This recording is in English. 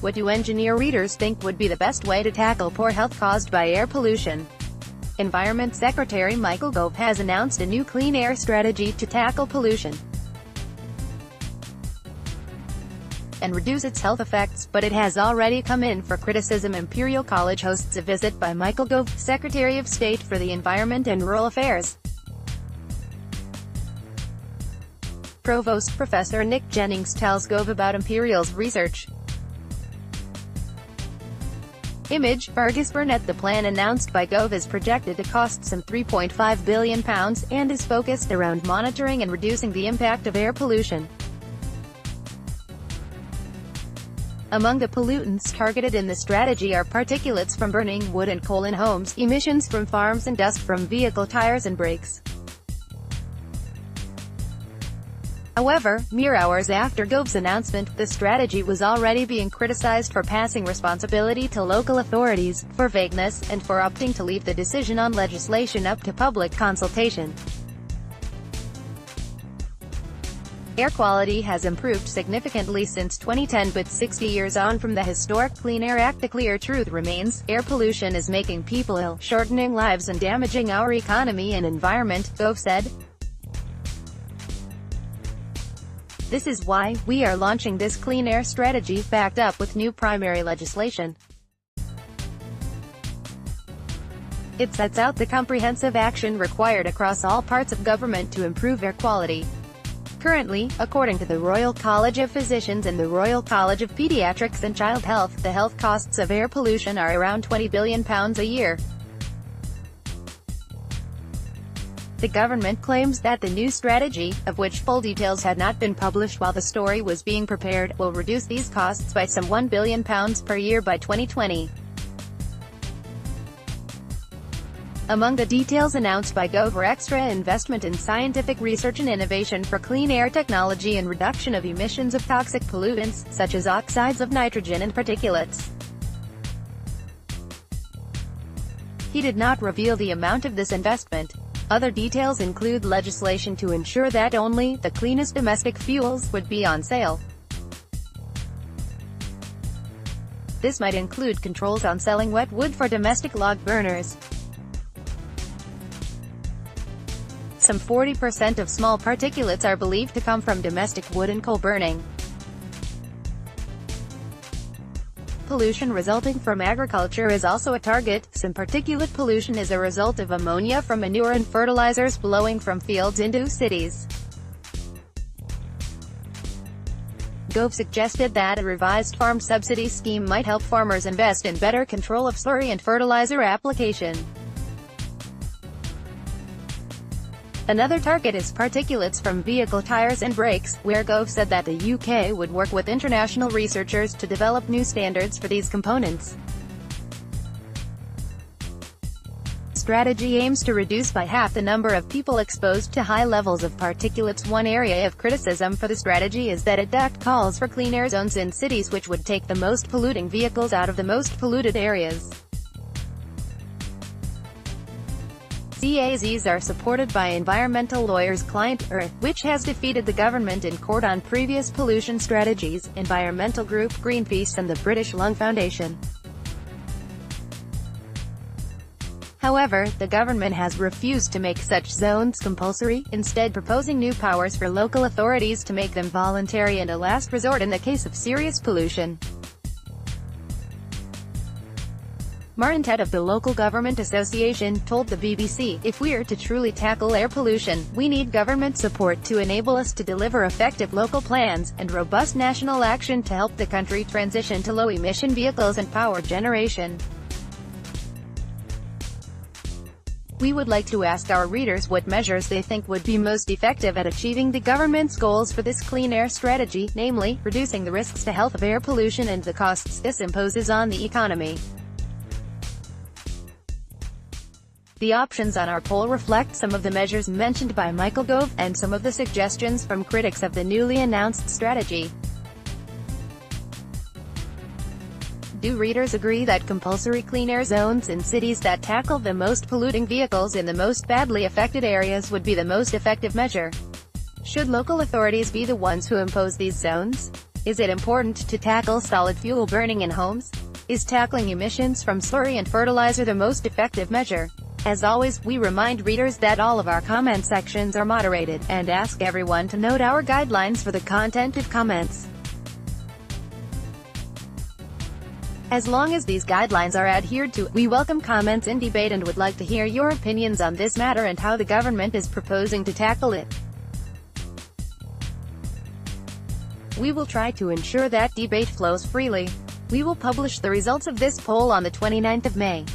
What do engineer readers think would be the best way to tackle poor health caused by air pollution? Environment Secretary Michael Gove has announced a new clean air strategy to tackle pollution and reduce its health effects, but it has already come in for criticism. Imperial College hosts a visit by Michael Gove, Secretary of State for the Environment and Rural Affairs. Provost Prof Nick Jennings tells Gove about Imperial's research. Image, Fergus Burnett. The plan announced by Gove is projected to cost some £3.5 billion, and is focused around monitoring and reducing the impact of air pollution. Among the pollutants targeted in the strategy are particulates from burning wood and coal in homes, emissions from farms and dust from vehicle tires and brakes. However, mere hours after Gove's announcement, the strategy was already being criticized for passing responsibility to local authorities, for vagueness, and for opting to leave the decision on legislation up to public consultation. Air quality has improved significantly since 2010, but 60 years on from the historic Clean Air Act, the clear truth remains: air pollution is making people ill, shortening lives and damaging our economy and environment, Gove said. This is why we are launching this clean air strategy, backed up with new primary legislation. It sets out the comprehensive action required across all parts of government to improve air quality. Currently, according to the Royal College of Physicians and the Royal College of Pediatrics and Child Health, the health costs of air pollution are around £20 billion a year. The government claims that the new strategy, of which full details had not been published while the story was being prepared, will reduce these costs by some £1 billion per year by 2020. Among the details announced by Gove were extra investment in scientific research and innovation for clean air technology and reduction of emissions of toxic pollutants, such as oxides of nitrogen and particulates. He did not reveal the amount of this investment. Other details include legislation to ensure that only the cleanest domestic fuels would be on sale. This might include controls on selling wet wood for domestic log burners. Some 40% of small particulates are believed to come from domestic wood and coal burning. Pollution resulting from agriculture is also a target. Some particulate pollution is a result of ammonia from manure and fertilizers blowing from fields into cities. Gove suggested that a revised farm subsidy scheme might help farmers invest in better control of slurry and fertilizer application. Another target is particulates from vehicle tires and brakes, where Gove said that the UK would work with international researchers to develop new standards for these components. Strategy aims to reduce by half the number of people exposed to high levels of particulates. One area of criticism for the strategy is that it calls for clean air zones in cities, which would take the most polluting vehicles out of the most polluted areas. CAZs are supported by environmental lawyers Client Earth, which has defeated the government in court on previous pollution strategies, environmental group Greenpeace and the British Lung Foundation. However, the government has refused to make such zones compulsory, instead proposing new powers for local authorities to make them voluntary and a last resort in the case of serious pollution. Martin Ted of the Local Government Association told the BBC, "If we're to truly tackle air pollution, we need government support to enable us to deliver effective local plans, and robust national action to help the country transition to low-emission vehicles and power generation. We would like to ask our readers what measures they think would be most effective at achieving the government's goals for this clean air strategy, namely, reducing the risks to health of air pollution and the costs this imposes on the economy." The options on our poll reflect some of the measures mentioned by Michael Gove, and some of the suggestions from critics of the newly announced strategy. Do readers agree that compulsory clean air zones in cities that tackle the most polluting vehicles in the most badly affected areas would be the most effective measure? Should local authorities be the ones who impose these zones? Is it important to tackle solid fuel burning in homes? Is tackling emissions from slurry and fertilizer the most effective measure? As always, we remind readers that all of our comment sections are moderated, and ask everyone to note our guidelines for the content of comments. As long as these guidelines are adhered to, we welcome comments in debate and would like to hear your opinions on this matter and how the government is proposing to tackle it. We will try to ensure that debate flows freely. We will publish the results of this poll on the 29th of May.